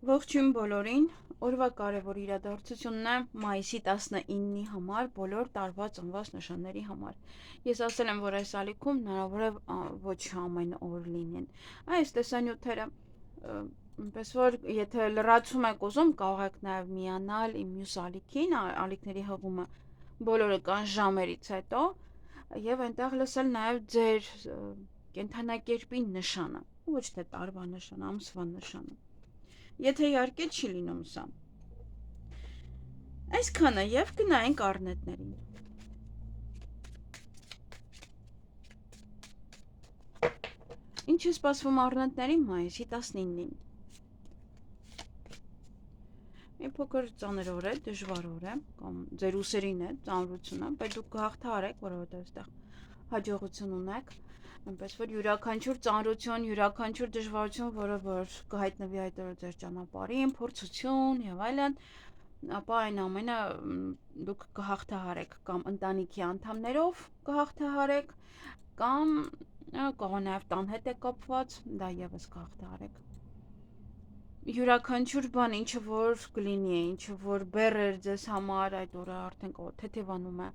Ողջույն բոլորին, օրվա կարևոր իրադարձությունն է մայիսի 19-ի համար բոլոր տարվա ծնված նշանների համար։ Ես ասել եմ, որ այս ալիքում հնարավոր է ոչ ամեն օր լինեն։ Այս տեսանյութերը, այնպես որ եթե լրացում եք ուզում, կարող եք նաև միանալ իմ մյուս ալիքին, ալիքների հղումը բոլորը կան ժամերից հետո, եւ այնտեղ լսել նաև ձեր կենդանակերպի նշանը, ոչ թե տարվա նշանը, ամսվա նշանը։ Եթե իհարկե չի լինում սա։ Այսքանը եւ գնայինք առնետներին։ Ինչ է սպասվում առնետներին մայիսի 19-ին։ Մի փոքր ծանր օր է, դժվար օր է, կամ ձեր ուսերին է ծանրությունը, բայց դուք կհաղթահարեք, որովհետեւ այստեղ հաջողություն ունեք։ Այնպես որ յուրաքանչյուր ծանրություն, յուրաքանչյուր դժվարություն, որը որ կհայտնվի այդ օրը ձեր ճանապարհին, փորձություն եւ այլն, ապա այն ամենը դուք կհաղթահարեք կամ ընտանիքի անդամներով կհաղթահարեք, կամ կարող է նաեւ տան հետ է կապված, դա եւս կհաղթահարեք։ Յուրաքանչյուր բան, ինչը որ կլինի, ինչը որ բեռ էր ձեզ համար, այդ օրը արդեն թեթևանում է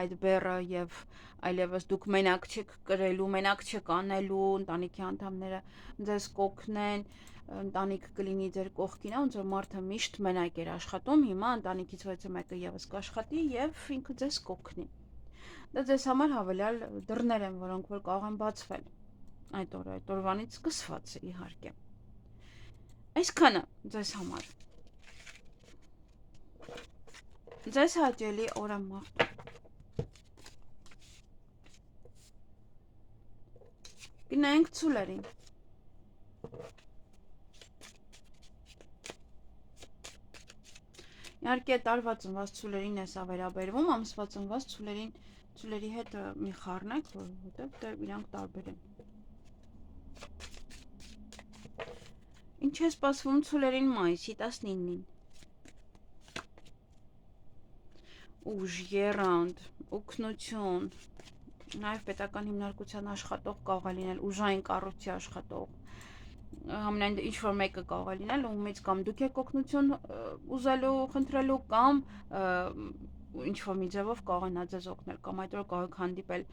այդ բեռը եւ այլևս դուք մենակ չեք կրելու, մենակ չեք անելու, ընտանիքի անդամները ձեզ կօգնեն, ընտանիք կլինի ձեր կողքին, ոնց որ մարդը միշտ մենակ էր աշխատում, հիմա ընտանիքից վեցը մեկը եւս կաշխատի եւ ինքը ձեզ կօգնի։ Դա ձեզ համար հավելյալ դռներ են, որոնք որ կարող են բացվել այդ օրը, այդ օրվանից սկսված է իհարկե։ Այսքանը ձեզ համար։ Ձեզ հաճելի օր եմ մաղթում։ Գնայինք ցուլերին։ Իհարկե տարվա ծնված ցուլերին է սա վերաբերվում, ամսվա ծնված ցուլերի հետ մի խառնեք, որովհետև իրանք տարբեր են։ Ինչ է սպասվում ցուլերին մայիսի 19-ին։ Ուժ, եռանդ, օգնություն, նաև պետական հիմնարկության աշխատող կարող է լինել, ուժային կառույցի աշխատող, ամենայն ինչ որ մեկը կարող է լինել, ումից կամ դուք եք օգնություն ուզելու, խնդրելու, կամ ինչ որ մի ձևով կարող են ձեզ օգնել, կամ այդ որ կարող եք հանդիպել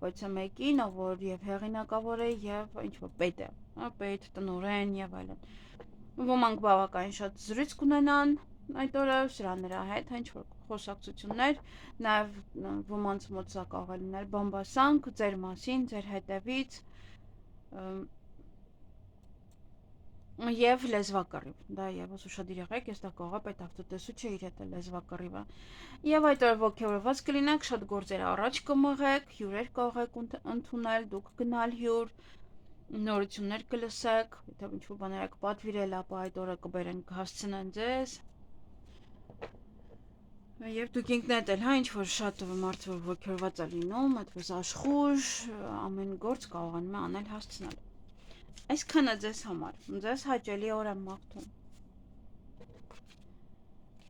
ոչ մեկին, ով որ եւ հեղինակավոր է եւ ինչ որ պետ է, պետ, տնօրեն եւ այլն։ Ոմանք բավականին շատ զրույց կունենան այդ օրը սրա նրա հետ, ինչ որ խոսակցություններ, նաեւ ոմանց մոտ սա կարող է լինել բամբասանք ձեր մասին, ձեր հետևից, եւ լեզվակռիվ, դա եւս ուշադիր եղեք, ես դա կարող է պետավտոտեսու չէ իր հետ է լեզվակռիվը։ Եվ այդ օրը ոգևորված կլինեք, շատ գործեր առաջ կմղեք, հյուրեր կարող եք ընդունել, դուք գնալ հյուր, նորություններ կլսեք, եթե ինչ-որ բաներ եք պատվիրել, ապա այդ օրը կբերեն կհասցնեն ձեզ։ Եվ դուք ինքներդ էլ, հա, ինչ-որ շատ մարդ որ ոգևորված է լինում, այդպես աշխուժ, ամեն գործ կարողանում է անել հասցնել։ Այսքանը ձեզ համար, ձեզ հաճելի օր եմ մաղթում։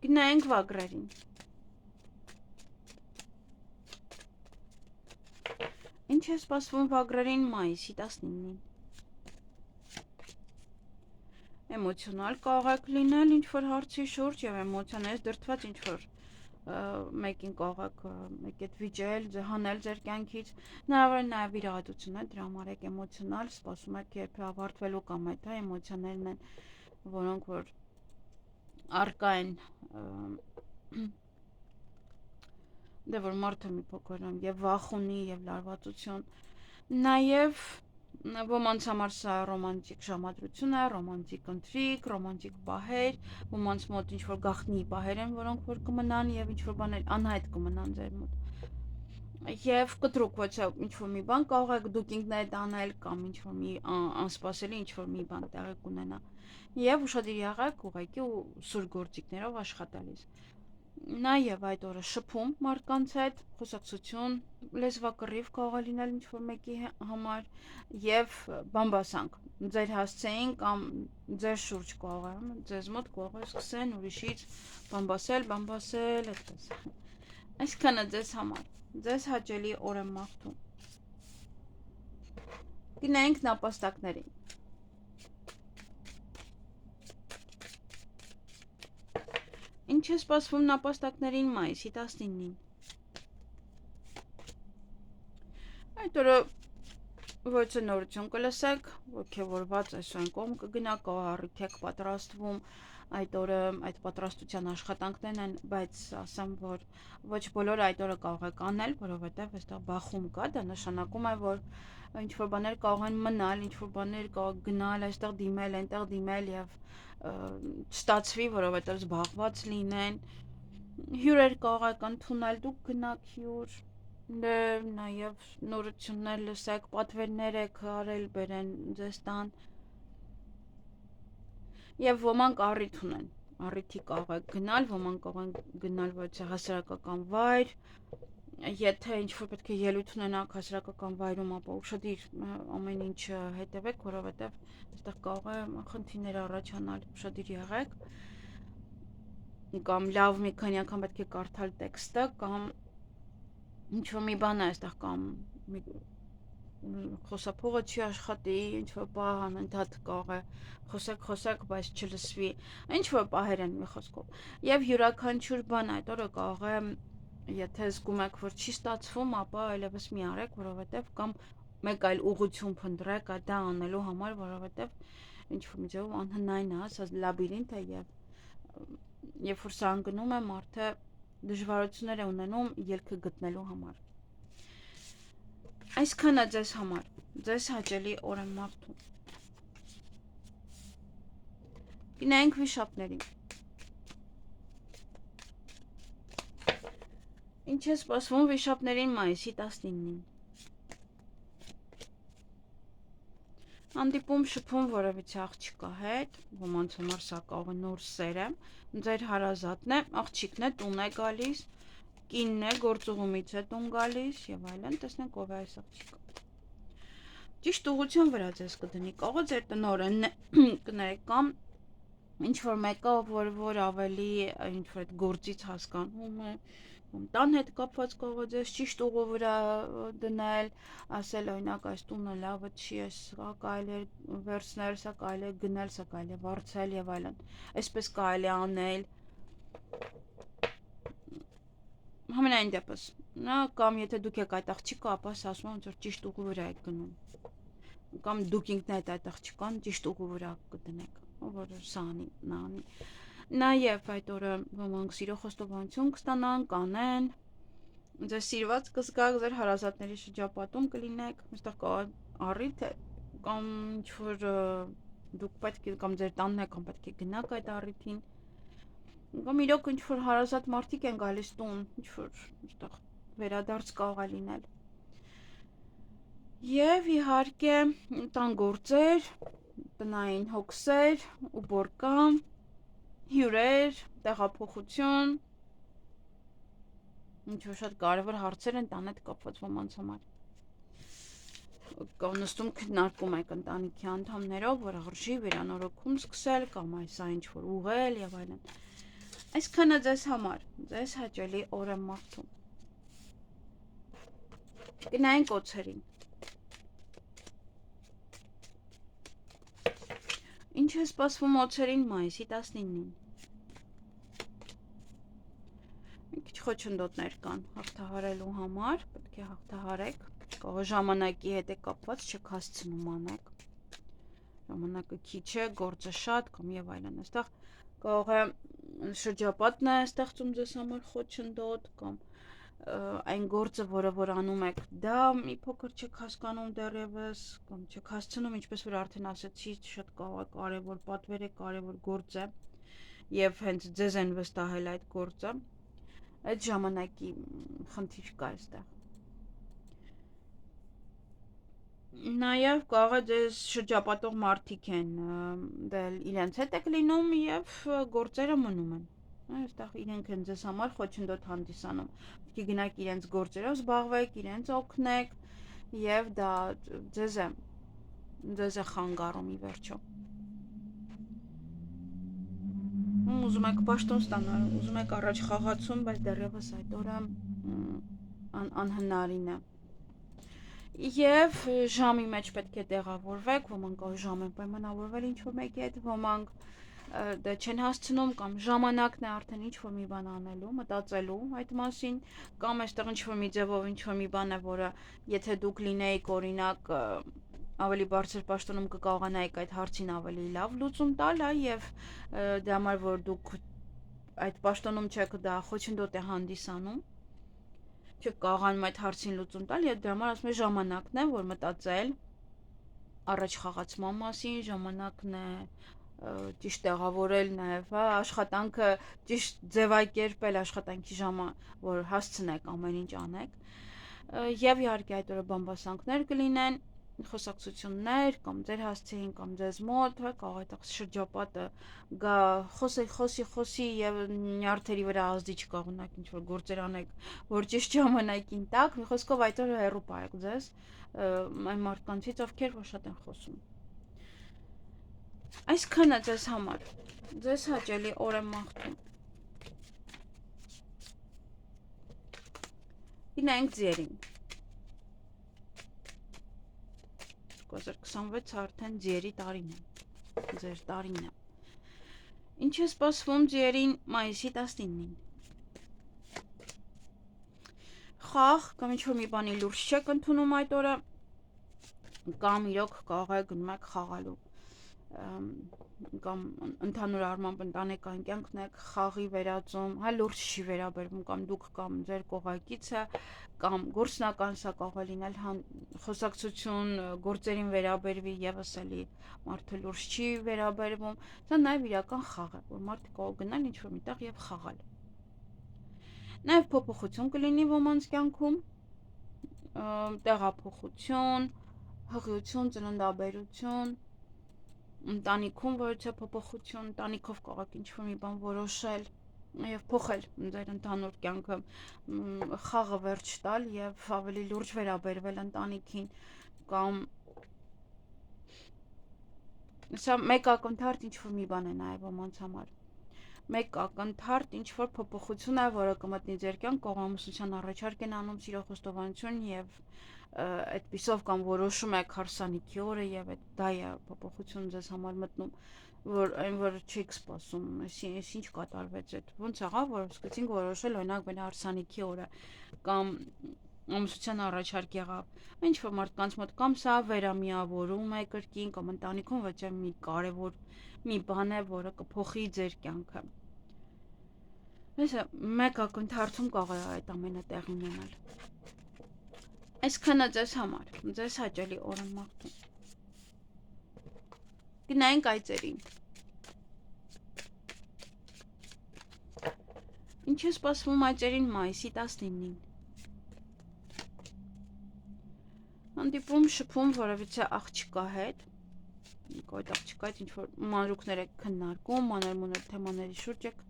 Գնայինք վագրերին։ Ինչ է սպասվում վագրերին մայիսի 19-ին։ Էմոցիոնալ կարող եք լինել ինչ-որ հարցի շուրջ եւ էմոցիաներից դրդված ինչ-որ մեկին կարող եք եկեք վիճել, հանել ձեր կյանքից, հնարավոր է նաև իրադարձություն է, դրա համար եք էմոցիոնալ, սպասում եք երբ է ավարտվելու կամ այդ էմոցիաներն են, որոնք որ արկա են դե որ մարդը մի փոքր եւ վախ ունի եւ լարվածություն, նաեւ ոմանց համար սա ռոմանտիկ ժամադրություն է, ռոմանտիկ ընթրիք, ռոմանտիկ պահեր, ոմանց մոտ ինչ որ գաղտնի պահեր են, որոնք որ կմնան եւ ինչ որ բաներ անհայտ կմնան ձեր մոտ։ Եվ կտրուկ ոչ ինչ որ մի բան կարող եք դուք ինքներդ անել կամ ինչ որ մի անսպասելի ինչ որ մի բան տեղի կունենա։ Եվ ուշադիր եղեք ուղղակի ու սուր գործիքներով աշխատելիս։ Նաեւ այդ օրը շփում մարդկանց հետ, խոսակցություն, լեզվակռիվ կարող է լինել ինչ որ մեկի համար եւ բամբասանք ձեր հասցեին կամ ձեր շուրջ կարող է, ձեզ մոտ կարող է սկսեն ուրիշից բամբասել, այդպես։ Այսքանը ձեզ համար, ձեզ հաճելի օր եմ մաղթում։ Գնայինք նապաստակներին։ Ինչ է սպասվում նապաստակներին մայիսի 19-ին։ Այդ օրը ոչ նորություն կլսեք, ոգևորված այսօր կողմ կգնաք, առիթ եք պատրաստվում, այդ օրը այդ պատրաստության աշխատանքներն են, բայց ասեմ, որ ոչ բոլորը այդ օրը կարող եք անել, որովհետև այստեղ բախում կա, դա նշանակում է, որ ինչ-որ բաներ կարող են մնալ, ինչ-որ բաներ կարող գնալ, այստեղ դիմել, այնտեղ դիմել և չստացվի, որովհետև զբաղված լինեն, հյուրեր կարող եք ընդունել, դուք գնաք հյուր, նաև նորություններ լսեք, պատվերներ եք արել, բերեն ձեզ տան և ոմանք առիթ ունեն, առիթի կարող եք գնալ, ոմանք կարող են գնալ ոչ հասարակական վայր, եթե ինչ-որ պետք է ելույթ ունենաք հասարակական վայրում, ապա ուշադիր ամեն ինչ հետևեք, որովհետև այստեղ կարող է խնդիրներ առաջանալ, ուշադիր եղեք, կամ լավ մի քանի անգամ պետք է կարդալ տեքստը, կամ ինչ-որ մի բան է այստեղ, կամ խոսափողը չի աշխատի, ինչ-որ պահ անընդհատ կարող է խոսեք, բայց չլսվի, ինչ-որ պահեր են մի խոսքով, և յուրաքանչյուր բան այդ օրը կարող է Եթե զգում եք, որ չի ստացվում, ապա այլևս մի արեք, որովհետև կամ մեկ այլ ուղղություն փնտրեք դա անելու համար, որովհետև ինչ-որ միջով անհնարին է, սա լաբիրինթ է և երբ որ սա ընկնում է, մարդը դժվարություններ է ունենում ելքը գտնելու համար։ Այսքանը ձեզ համար, ձեզ հաճելի օր եմ մաղթում։ Գնայինք վիշապներին։ Ինչ է սպասվում վիշապներին մայիսի 19-ին։ Հանդիպում շփում որևիցե աղջիկա հետ, ոմանց համար սա կարող է նոր սեր է, ձեր հարազատն է, աղջիկն է, տուն է գալիս, կինն է, գործուղումից է տուն գալիս և այլն, տեսնենք ով է այս աղջիկը։ Ճիշտ ուղղության վրա ձեզ կդնի, կարող է ձեր տնօրենն է կներեք կամ ինչ-որ մեկը, որ ավելի ինչ-որ այդ գործից հասկանում է, տան հետ կապված կարող է ձեզ ճիշտ ուղու վրա դնել, ասել օրինակ այս տունը լավը չի, սա կարելի է վերցնել, սա կարելի է գնել, սա կարելի է վարձել և այլն, այսպես կարելի է անել, համենայն դեպս, կամ եթե դուք եք այդ աղջիկը, ապա սա ասում ոնց որ ճիշտ ուղու վրա եք գնում, կամ դուք ինքն այդ աղջիկան ճիշտ ուղու վրա կդնեք, որ սա անի, նա անի, նաև այդ օրը ոմանք սիրո խոստովանություն կստանան, կանեն, ձեզ սիրված կզգաք, ձեր հարազատների շրջապատում կլինեք, այստեղ կարող առիթ է, կամ ինչ-որ դուք պետք է, կամ ձեր տանն է, կամ պետք է գնաք այդ առիթին, կամ իրոք ինչ-որ հարազատ մարդիկ են գալիս տուն, ինչ-որ այստեղ վերադարձ կարող է լինել։ Եվ իհարկե տան գործեր, տնային հոգսեր ու բորկամ, հյուրեր, տեղափոխություն, ինչ-որ շատ կարևոր հարցեր են տան հետ կապված ոմանց համար։ Կամ նստում քննարկում եք ընտանիքի անդամներով, որ արժի վերանորոգում սկսել, կամ այսա ինչ-որ ուղղել և այլն։ Այսքանը ձեզ համար, ձեզ հաճելի օր եմ մաղթում։ Գնայինք օձերին։ Ինչ է սպասվում օձերին մայիսի 19-ին։ Մի քիչ խոչընդոտներ կան հաղթահարելու համար, պետք է հաղթահարեք, կարող ժամանակի հետ է կապված, չեք հասցնում անեք, ժամանակը քիչ է, գործը շատ կամ և այլն, այստեղ կարող է շրջապատն է ստեղծում ձեզ համար խոչընդոտ կամ այն գործը, որ անում եք, դա մի փոքր չեք հասկանում դեռևս, կամ չեք հասցնում, ինչպես որ արդեն ասացի, շատ կարևոր պատվեր է, կարևոր գործ է, և հենց ձեզ են վստահել այդ գործը, այդ ժամանակի խնդիր կա այստեղ։ Նաև կարող է ձեզ շրջապատող մարդիկ են, իրենց հետ եք լինում և գործերը մնում են, այստեղ իրենք են ձեզ համար խոչընդոտ հանդիսանում, պետք է գնաք իրենց գործերով զբաղվեք, իրենց օգնեք և դա ձեզ է խանգարում ի վերջո։ Ուզում եք պաշտոն ստանալ, ուզում եք առաջ խաղացում, բայց դեռևս այդ օրը անհնարին է։ Եվ ժամի մեջ պետք է տեղավորվեք, ոմանք ժամ են պայմանավորվել ինչ-որ մեկի հետ, ոմանք դե չեն հասցնում կամ ժամանակն է արդեն ինչ-որ մի բան անելու, մտածելու այդ մասին, կամ այստեղ ինչ-որ մի ձևով ինչ-որ մի բան է, որը եթե դուք լինեիք օրինակ ավելի բարձր պաշտոնում կկարողանայիք այդ հարցին ավելի լավ լուծում տալ, եւ դրա համար որ դուք այդ պաշտոնում չեք, դա խոչընդոտ է հանդիսանում, չեք կարողանում այդ հարցին լուծում տալ, եւ դրա համար ասում եմ ժամանակն է, որ մտածել առաջ խաղացման մասին, ժամանակն է ճիշտ տեղավորել նաև աշխատանքը, ճիշտ ձևակերպել աշխատանքի ժամը, որ հասցնեք ամեն ինչ անեք, եւ իհարկե այդ օրը բամբասանքներ կլինեն, խոսակցություններ կամ ձեր հասցեին կամ ձեզ մոտ, կարող է այդպես շրջապատը գա խոսի եւ նյարդերի վրա ազդի չկարողանաք ինչ որ գործեր անեք, որ ճիշտ ժամանակին տակ, մի խոսքով այդ օրը հեռու պահեք ձեզ այն մարդկանցից, ովքեր որ շատ են խոսում։ Այսքանը ձեզ համար, ձեզ հաճելի օր եմ մաղթում։ Գնանք ձերին։ 2026 արդեն ձերի տարին է, ձեր տարին է։ Ինչ է սպասվում ձերին մայիսի 19-ին։ Խաղ կամ ինչ-որ մի բանի լուրջ չեք ընդունում այդ օրը, կամ իրոք կարող է գնում եք խաղալու, կամ ընդհանուր առմամբ ընտանեկան կյանքն եք խաղի վերածում, հա լուրջ չի վերաբերվում, կամ դուք կամ ձեր կողակիցը, կամ գործնական սա կարող է լինել խոսակցություն գործերին վերաբերվի եւս էլի մարդը լուրջ չի վերաբերվում, սա նաեւ իրական խաղ է, որ մարդը կարող գնալ ինչ-որ միտեղ եւ խաղալ։ Նաեւ փոփոխություն կլինի ոմանց կյանքում, տեղափոխություն, հղիություն, ծննդաբերություն, ընտանիքում որոշ փոփոխություն, ընտանիքով կարող եք ինչ-որ մի բան որոշել եւ փոխել ձեր ընդհանուր կյանքը, խաղը վերջ տալ եւ ավելի լուրջ վերաբերվել ընտանիքին, կամ սա մեկ ակնթարթ ինչ-որ մի բան է նաեւ ոմանց համար, մեկ ակնթարթ ինչ-որ փոփոխություն է, որը կմտնի ձեր կյանք, կողամուսության առաջարկ են անում, սիրո խոստովանություն եւ այդպիսով կամ որոշում եք հարսանիքի օրը եւ դա է փոփոխություն ձեզ համար մտնում, որ այն որ չեք սպասում, ինչ կատարվեց այդ, ոնց եղավ, որ սկսեցինք որոշել օրինակ մեր հարսանիքի օրը, կամ ամուսնության առաջարկ եղավ, ինչ որ մարդկանց մոտ կամ սա վերամիավորում է կրկին, կամ ընտանիքում ոչ մի կարևոր մի բան է, որը կփոխի ձեր կյանքը։ Այսը մեկ ակնթարթում կարող է այդ ամենը տեղի ունենալ։ Այսքանը ձեզ համար, ձեզ հաճելի օր եմ մաղթում։ Գնանք այծերին։ Ինչ է սպասվում այծերին մայիսի 19-ին։ Հանդիպում, շփում որևիցե աղջկա հետ, այդ աղջկա հետ ինչ-որ մանրուքներ եք քննարկում, մանր-մունր թեմաների շուրջ եք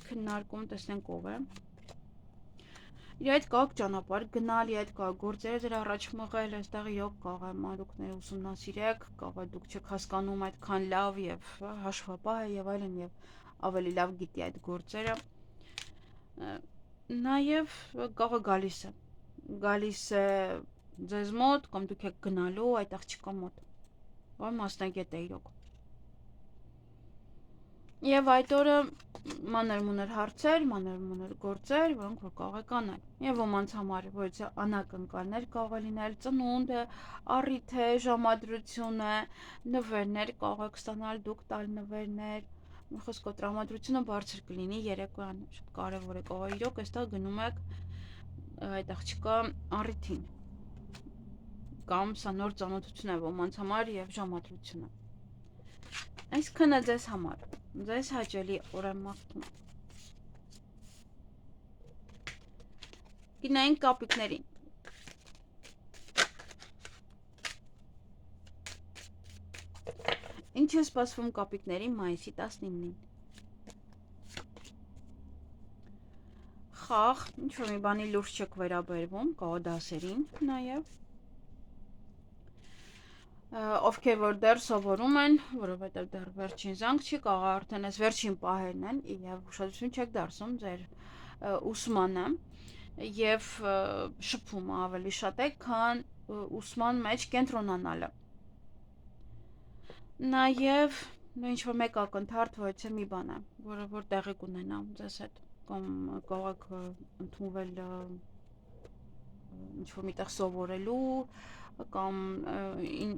քննարկում, տեսնենք ով է։ Իր այդ կարող ճանապարհ գնալ, իր այդ կարող գործերը դրա առաջ մղել, այստեղ իրոք կարող է մանրուքները ուսումնասիրեք, կարող է դուք չեք հասկանում այդքան լավ եւ հաշվապահ է եւ այլն եւ ավելի լավ գիտի այդ գործերը։ Նաեւ կարող գալիս է ձեզ մոտ կամ դուք եք գնալու այդ աղջկա մոտ, որ մասնագետ է իրոք։ Եվ այդ օրը մանր-մունր հարցեր, մանր-մունր գործեր, որոնք որ կարող եք անել։ Եվ ոմանց համար որից անակնկալներ կարող է լինել, ծնունդ է, առիթ է, ժամադրություն է, նվերներ կարող եք ստանալ, դուք տալ նվերներ, մի խոսքով տրամադրությունը բարձր կլինի երեկոյան, շատ կարևոր է, կարող է իրոք այստեղ գնում եք այդ աղջկա առիթին, կամ սա նոր ծանոթություն է ոմանց համար եւ ժամադրությունը։ Այսքանը ձեզ համար, ձեզ հաճելի օր եմ մաղթում։ Գնանք կապիկներին։ Ինչ է սպասվում կապիկներին մայիսի 19-ին։ Խաղ, ինչ-որ մի բանի լուրջ չեք վերաբերվում, կարող դասերին նաեւ։ Ովքեր որ դեռ սովորում են, որովհետև դեռ վերջին զանգ չի, կարող արդեն այս վերջին պահերն են եւ ուշադրություն չեք դարձնում ձեր ուսմանը եւ շփումը ավելի շատ է, քան ուսման մեջ կենտրոնանալը։ Նաեւ ինչ-որ մեկ ակնթարթ, որ չէ մի բան է, որը որ տեղի կունենա ձեզ հետ, կամ կարող եք ընդունվել ինչ-որ միտեղ սովորելու, կամ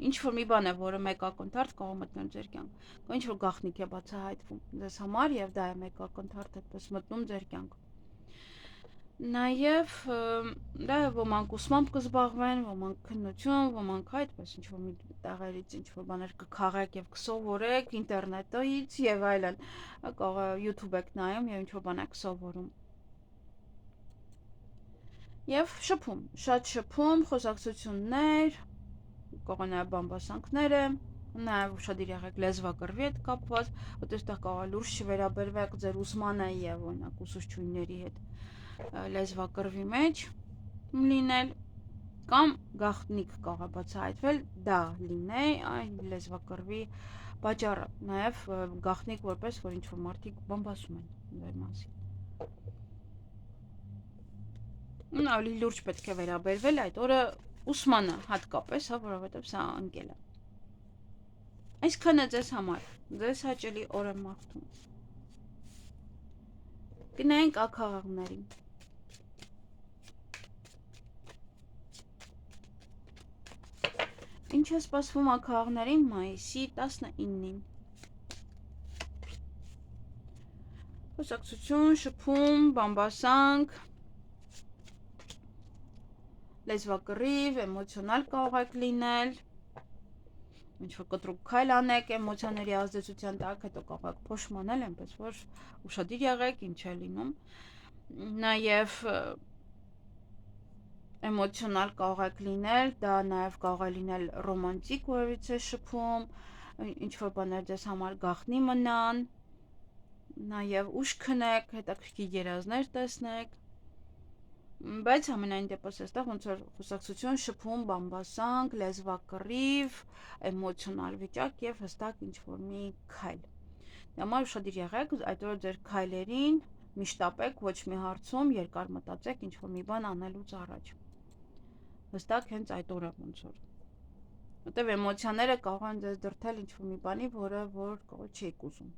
ինչ-որ մի բան է, որը մեկ ակնթարթ կարող մտնել ձեր կյանք, կամ ինչ-որ գաղտնիք է բացահայտվում ձեզ համար և դա է մեկ ակնթարթ այդպես մտնում ձեր կյանք։ Նաև դա ոմանք ուսմամբ կզբաղվեն, ոմանք քննություն, ոմանք այդպես ինչ-որ մի տեղերից ինչ-որ բաներ կքաղեք և կսովորեք ինտերնետից և այլն, կարող YouTube եք նայում և ինչ-որ բան եք սովորում։ Եվ շփում, շատ շփում, խոսակցություններ, կարող է նաև բամբասանքները, նաև ուշադիր եղեք լեզվակռվի հետ կապված, որտեղ այստեղ կարող է լուրջ չվերաբերվեք ձեր ուսմանը և օրինակ ուսուցչուհիների հետ լեզվակռվի մեջ լինել, կամ գաղտնիք կարող է բացահայտվել, դա լինի այն լեզվակռվի պատճառը, նաև գաղտնիք որպես, որ ինչ-որ մարդիկ բամբասում են ձեր մասին։ Ավելի լուրջ պետք է վերաբերվել այդ օրը ուսմանը հատկապես, որովհետև սա ընկել է։ Այսքանը ձեզ համար, ձեզ հաճելի օր եմ մաղթում։ Գնայինք աքաղաղներին։ Ինչ է սպասվում աքաղաղներին մայիսի 19-ին։ Խոսակցություն, շփում, բամբասանք, լեզվակռիվ, էմոցիոնալ կարող եք լինել, ինչ-որ կտրուկ քայլ անեք էմոցիաների ազդեցության տակ, հետո կարող եք փոշմանել, այնպես որ ուշադիր եղեք, ինչ է լինում։ Նաև էմոցիոնալ կարող եք լինել, դա նաև կարող է լինել ռոմանտիկ որևիցե շփում, ինչ-որ բաներ ձեզ համար գաղտնի մնան, նաև ուշ քնեք, հետաքրքիր երազներ տեսնեք, բայց ամենայն դեպս այստեղ ոնց որ խոսակցություն, շփում, բամբասանք, լեզվակռիվ, էմոցիոնալ վիճակ և հստակ ինչ-որ մի քայլ։ Դրա համար ուշադիր եղեք, այդ օրը ձեր քայլերին մի շտապեք, ոչ մի հարցում, երկար մտածեք ինչ-որ մի բան անելուց առաջ։ Հստակ հենց այդ օրը ոնց որ։ Որտև էմոցիաները կարող են ձեզ դրդել ինչ-որ մի բանի, որը որ կարող չեք ուզում։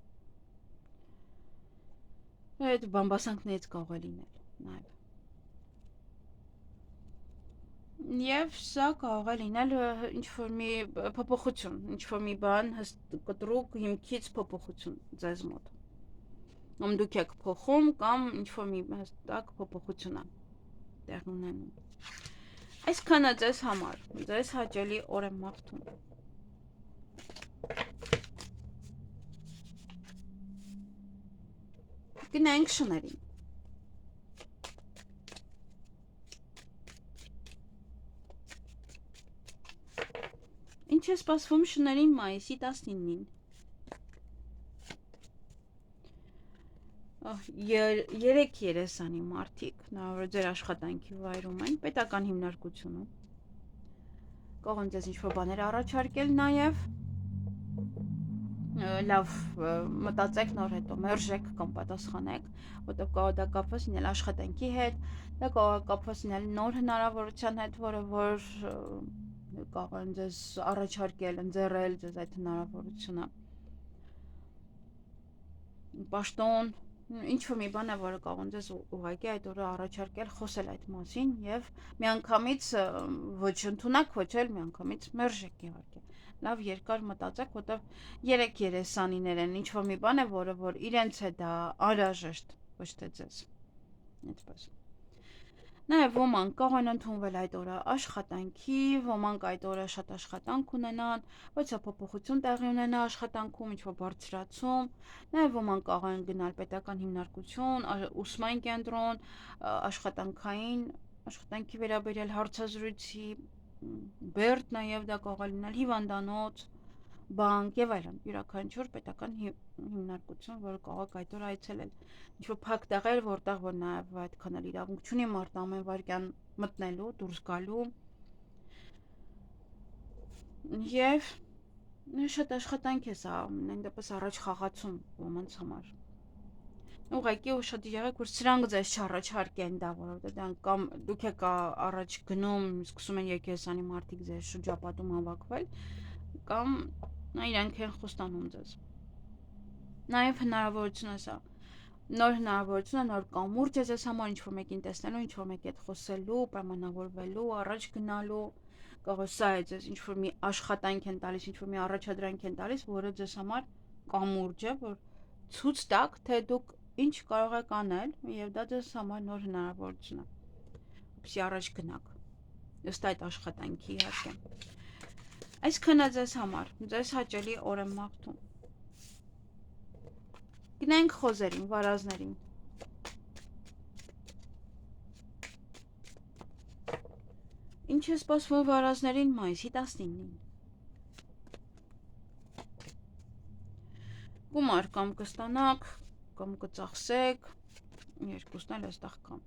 Այդ բամբասանքներից կարող է լինել նաև։ Եվ սա կարող է լինել ինչ-որ մի փոփոխություն, ինչ-որ մի բան կտրուկ հիմքից փոփոխություն ձեզ մոտ։ Կամ դուք եք փոխում, կամ ինչ-որ մի հստակ փոփոխություն է տեղ ունենում։ Այսքանը ձեզ համար, ձեզ հաճելի օր եմ մաղթում։ Գնայինք շներին։ Ինչ է սպասվում շներին մայիսի 19-ին։ Երեք երեսանի մարդիկ, նա որ ձեր աշխատանքի վայրում են, պետական հիմնարկությունում, կարող են ձեզ ինչ-որ բաներ առաջարկել նաև, լավ մտածեք նոր հետո, մերժեք կամ պատասխանեք, որտեղ կարող դա կապված լինել աշխատանքի հետ, դա կարող կապված լինել նոր հնարավորության հետ, որը որ կարող են ձեզ առաջարկել, ընձեռել ձեզ այդ հնարավորությունը։ Պաշտոն, ինչ-որ մի բան է, որը կարող են ձեզ ուղղակի այդ օրը առաջարկել խոսել այդ մասին և միանգամից ոչ ընդունակ, ոչ էլ միանգամից մերժեք իհարկե։ Լավ երկար մտածեք, որտեղ երեք երեսանիներ են, ինչ-որ մի բան է, որը որ իրենց է դա անհրաժեշտ, ոչ թե ձեզ։ Այդպես։ Նաև ոմանք կարող են ընդունվել այդ օրը աշխատանքի, ոմանք այդ օրը շատ աշխատանք ունենան, բայց փոփոխություն տեղի ունենա աշխատանքում, ինչ-որ բարձրացում, նաև ոմանք կարող են գնալ պետական հիմնարկություն, ուսման կենտրոն, աշխատանքի վերաբերյալ հարցազրույցի բերդ, նաև դա կարող է լինել հիվանդանոց, բանկ և այլն, յուրաքանչյուր պետական հիմնարկություն, որը կարող եք այդ օր այցելել, ինչ-որ փակ տեղեր, որտեղ որ նաև այդքան էլ իրավունք չունի մարդ ամեն վայրկյան մտնելու, դուրս գալու, և շատ աշխատանք է սա, ամենայն դեպս առաջ խաղացում ոմանց համար։ Ուղղակի ուշադիր եղեք, որ սրանք ձեզ չառաջարկեն դա, որովհետև կամ դուք եք առաջ գնում, սկսում են երկերեսանի մարդիկ ձեր շրջապատում հավաքվել, կամ իրենք են խոստանում ձեզ։ Նաև հնարավորություն է սա։ Նոր հնարավորություն է, նոր կամուրջ է ձեզ համար ինչ-որ մեկին տեսնելու, ինչ-որ մեկի հետ խոսելու, պայմանավորվելու, առաջ գնալու, կարող է սա է ձեզ ինչ-որ մի աշխատանք են տալիս, ինչ-որ մի առաջադրանք են տալիս, որը ձեզ համար կամուրջ է, որ ցույց տաք, թե դուք ինչ կարող եք անել, եւ դա ձեզ համար նոր հնարավորություն է։ Որպեսզի առաջ գնաք։ Ըստ այդ աշխատանքի իհարկե։ Այսքանը ձեզ համար, ձեզ հաճելի օր եմ մաղթում։ Գնանք խոզերին, վարազներին։ Ինչ է սպասվում վարազներին մայիսի 19-ին։ Գումար կամ կստանաք, կամ կծախսեք, երկուսն էլ այստեղ կան։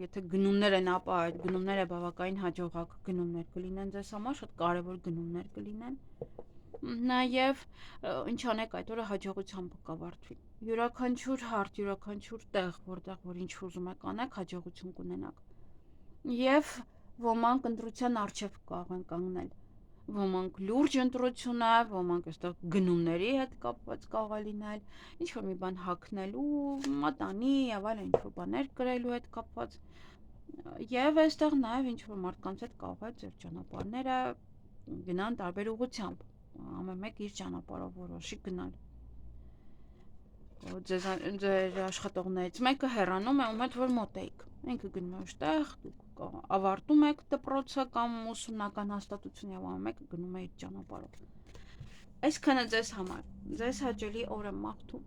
Եթե գնումներ են, ապա այդ գնումները բավականին հաջողակ գնումներ կլինեն ձեզ համար, շատ կարևոր գնումներ կլինեն։ Նաև ինչ անեք այդ օրը հաջողությամբ կավարտվի։ Յուրաքանչյուր հարց, յուրաքանչյուր տեղ, որտեղ որ ինչ ուզում եք անեք, հաջողություն կունենաք։ Եվ ոմանք ընտրության առջև կարող են կանգնել։ Ոմանք լուրջ ընտրություն է, ոմանք այստեղ գնումների հետ կապված կարող է լինել, ինչ որ մի բան հագնելու, մատանի եւ այլն ինչ որ բաներ կրելու հետ կապված։ Եվ այստեղ նաև ինչ որ մարդկանց հետ կարող է ձեր ճանապարհները գնան տարբեր ուղղությամբ։ Ամեն մեկ իր ճանապարհով որոշի գնալ։ Ձեր աշխատողներից մեկը հեռանում է ում հետ որ մոտ եք։ Ինքը գնում է այստեղ, դուք ավարտում եք դպրոցը կամ ուսումնական հաստատություն եւ ամեն մեկը գնում է իր ճանապարհով։ Այսքանը ձեզ համար։ Ձեզ հաճելի օր եմ մաղթում։